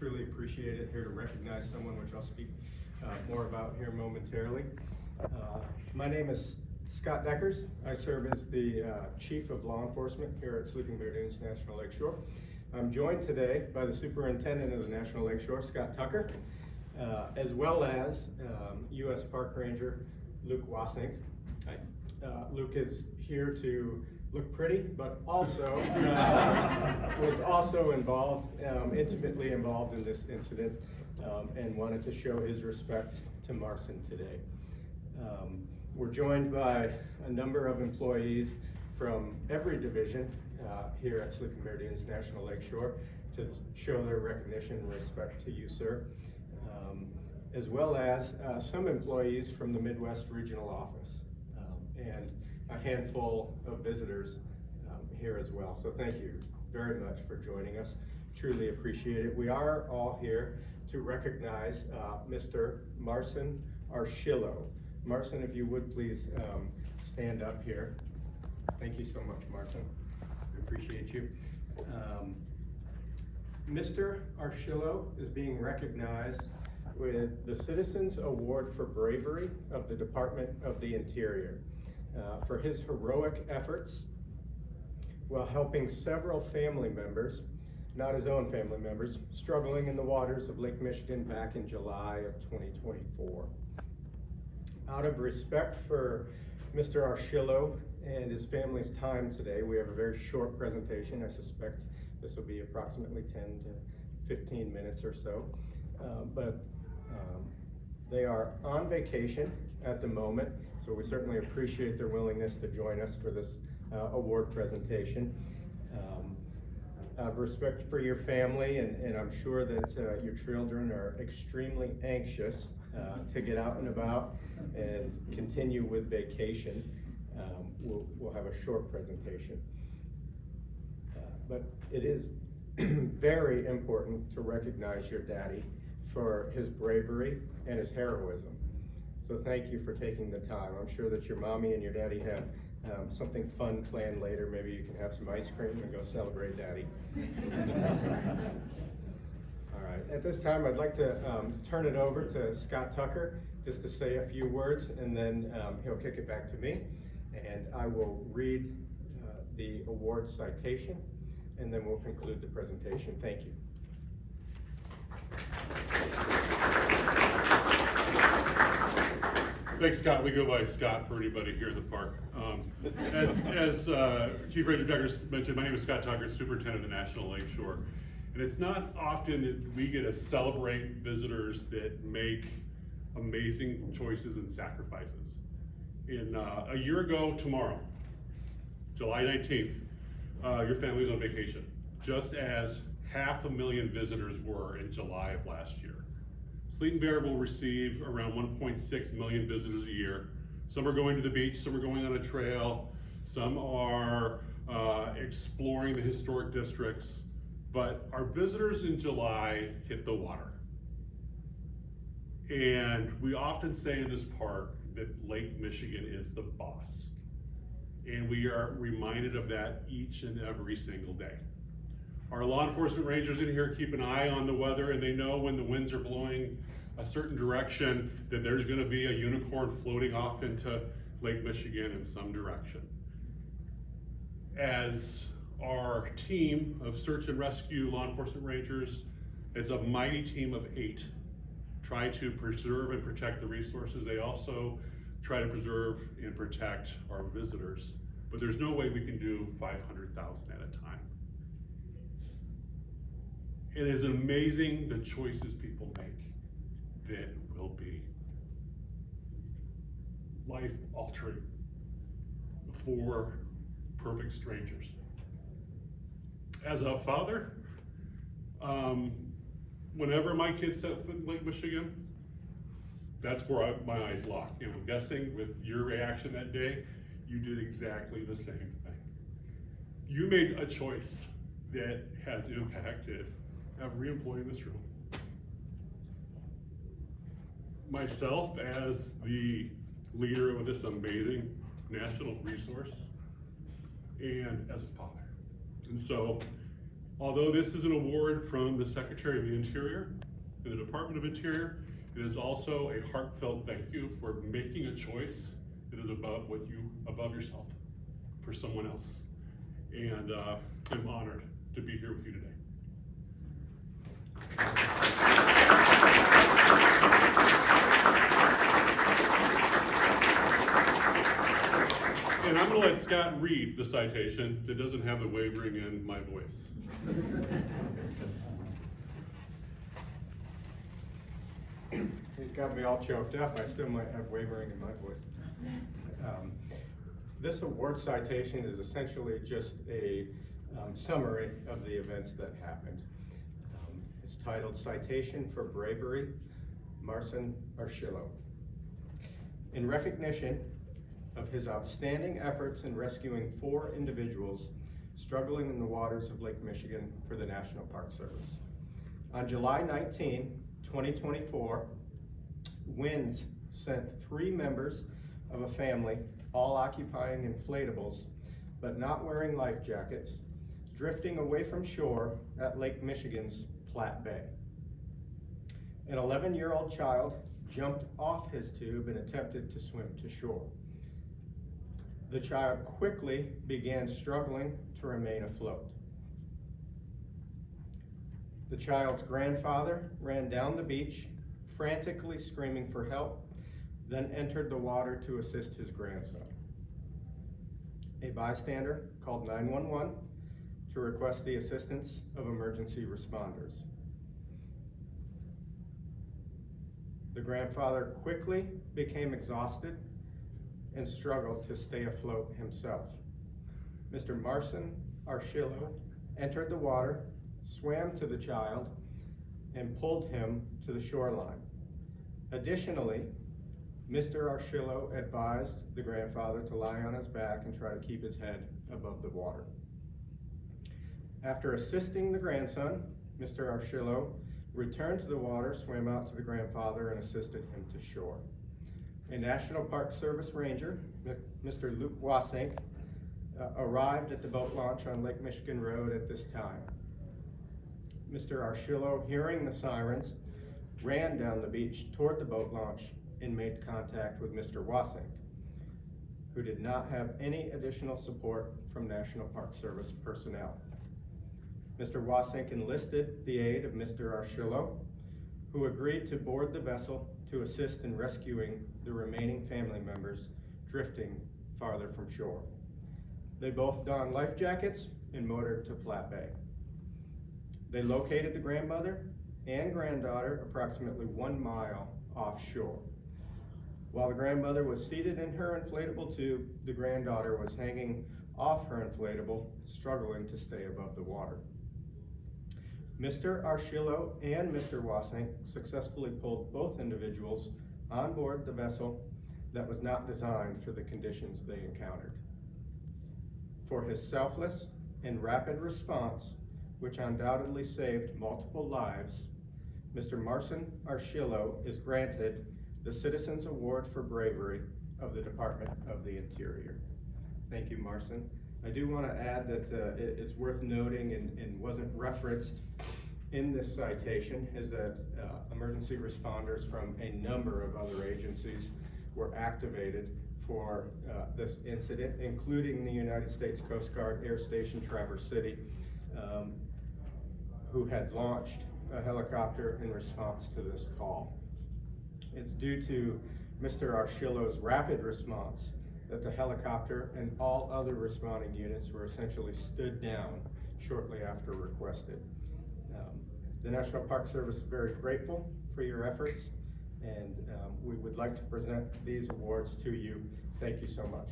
truly appreciate it. Here to recognize someone, which I'll speak more about here momentarily. My name is Scott Deckers. I serve as the Chief of Law Enforcement here at Sleeping Bear Dunes National Lakeshore. I'm joined today by the Superintendent of the National Lakeshore, Scott Tucker, as well as U.S. Park Ranger Luke Wasnink. Luke is here to look pretty, but also was also involved, intimately involved in this incident, and wanted to show his respect to Marcin today. We're joined by a number of employees from every division here at Sleeping Bear Dunes National Lakeshore to show their recognition and respect to you, sir, as well as some employees from the Midwest Regional Office, and a handful of visitors here as well. So thank you very much for joining us. Truly appreciate it. We are all here to recognize Mr. Marcin Arszylo. Marcin, if you would please stand up here. Thank you so much, Marcin. We appreciate you. Mr. Arszylo is being recognized with the Citizens Award for Bravery of the Department of the Interior for his heroic efforts while helping several family members, not his own family members, struggling in the waters of Lake Michigan back in July of 2024. Out of respect for Mr. Arszylo and his family's time today, we have a very short presentation. I suspect this will be approximately 10 to 15 minutes or so. They are on vacation at the moment, so we certainly appreciate their willingness to join us for this award presentation. Out of respect for your family, and I'm sure that your children are extremely anxious to get out and about and continue with vacation, we'll have a short presentation. But it is very important to recognize your daddy for his bravery and his heroism. So thank you for taking the time. I'm sure that your mommy and your daddy have something fun planned later. Maybe you can have some ice cream and go celebrate daddy. All right, at this time I'd like to turn it over to Scott Tucker just to say a few words, and then he'll kick it back to me, and I will read the award citation, and then we'll conclude the presentation. Thank you. Thanks, Scott. We go by Scott for anybody here in the park. As Chief Ranger Deckers mentioned, my name is Scott Tucker, Superintendent of the National Lakeshore. And it's not often that we get to celebrate visitors that make amazing choices and sacrifices. A year ago tomorrow, July 19th, your family's on vacation, just as 500,000 visitors were in July of last year. Sleeping Bear will receive around 1.6 million visitors a year. Some are going to the beach, some are going on a trail, some are exploring the historic districts, but our visitors in July hit the water. And we often say in this park that Lake Michigan is the boss. And we are reminded of that each and every single day. Our law enforcement rangers in here keep an eye on the weather, and they know when the winds are blowing a certain direction that there's going to be a unicorn floating off into Lake Michigan in some direction. As our team of search and rescue law enforcement rangers, it's a mighty team of 8, try to preserve and protect the resources. They also try to preserve and protect our visitors, but there's no way we can do 500,000 at a time. It is amazing the choices people make that will be life-altering for perfect strangers. As a father, whenever my kids set foot in Lake Michigan, that's where my eyes lock. And I'm guessing with your reaction that day, you did exactly the same thing. You made a choice that has impacted every employee in this room. Myself as the leader of this amazing national resource, and as a father. And so Although this is an award from the Secretary of the Interior and the Department of Interior, it is also a heartfelt thank you for making a choice that is above yourself for someone else. And I'm honored to be here with you today. And I'm going to let Scott read the citation that doesn't have the wavering in my voice. He's got me all choked up. I still might have wavering in my voice. This award citation is essentially just a summary of the events that happened. It's titled Citation for Bravery, Marcin Arszylo. In recognition of his outstanding efforts in rescuing 4 individuals struggling in the waters of Lake Michigan for the National Park Service. On July 19, 2024, winds sent 3 members of a family, all occupying inflatables, but not wearing life jackets, drifting away from shore at Lake Michigan's Platte Bay. An 11-year-old child jumped off his tube and attempted to swim to shore. The child quickly began struggling to remain afloat. The child's grandfather ran down the beach, frantically screaming for help, then entered the water to assist his grandson. A bystander called 911 to request the assistance of emergency responders. The grandfather quickly became exhausted and struggled to stay afloat himself. Mr. Marcin Arszylo entered the water, swam to the child, and pulled him to the shoreline. Additionally, Mr. Arszylo advised the grandfather to lie on his back and try to keep his head above the water. After assisting the grandson, Mr. Arszylo returned to the water, swam out to the grandfather, and assisted him to shore. A National Park Service ranger, Mr. Luke Wasink, arrived at the boat launch on Lake Michigan Road at this time. Mr. Arszylo, hearing the sirens, ran down the beach toward the boat launch and made contact with Mr. Wasink, who did not have any additional support from National Park Service personnel. Mr. Wasink enlisted the aid of Mr. Arszylo, who agreed to board the vessel to assist in rescuing the remaining family members drifting farther from shore. They both donned life jackets and motored to Platte Bay. They located the grandmother and granddaughter approximately 1 mile offshore. While the grandmother was seated in her inflatable tube, the granddaughter was hanging off her inflatable, struggling to stay above the water. Mr. Arszylo and Mr. Wasink successfully pulled both individuals on board the vessel that was not designed for the conditions they encountered. For his selfless and rapid response, which undoubtedly saved multiple lives, Mr. Marcin Arszylo is granted the Citizens Award for Bravery of the Department of the Interior. Thank you, Marcin. I do want to add that it's worth noting and wasn't referenced in this citation is that emergency responders from a number of other agencies were activated for this incident, including the United States Coast Guard Air Station Traverse City, who had launched a helicopter in response to this call. It's due to Mr. Arszylo's rapid response that the helicopter and all other responding units were essentially stood down shortly after requested. The National Park Service is very grateful for your efforts, and we would like to present these awards to you. Thank you so much.